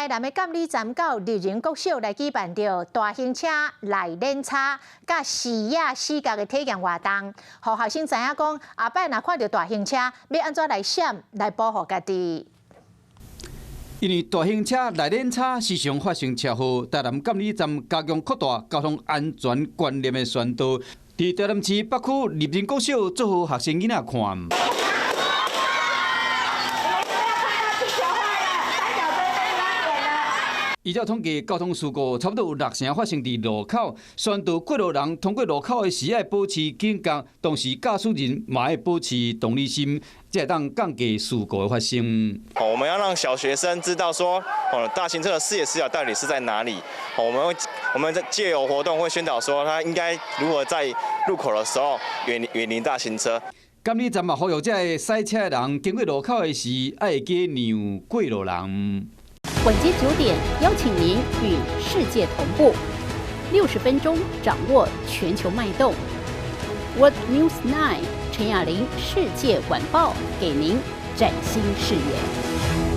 台南的监理站到丽人国小来举办着大型车来练车、甲视野视觉的体验活动，互学生知影讲后摆若看到大型车，要安怎来闪来保护家己。因为大型车来练车时常发生车祸，台南监理站加强扩大交通安全观念的宣导，伫台南市北区丽人国小做互学生囡仔看。 依照统计，交通事故差不多有6成发生伫路口，宣导过路人通过路口的时，要保持警觉，同时驾驶人嘛要保持同理心，才会当降低事故的发生。我们要让小学生知道说，大型车的视野死角到底是在哪里。我们在借由活动会宣导说，他应该如何在路口的时候远离大型车。 监理站嘛，呼吁这个赛车的人经过路口的时，要记让过路人。 晚间9点，邀请您与世界同步，60分钟掌握全球脉动。World News 9，陈雅玲世界晚报给您崭新视野。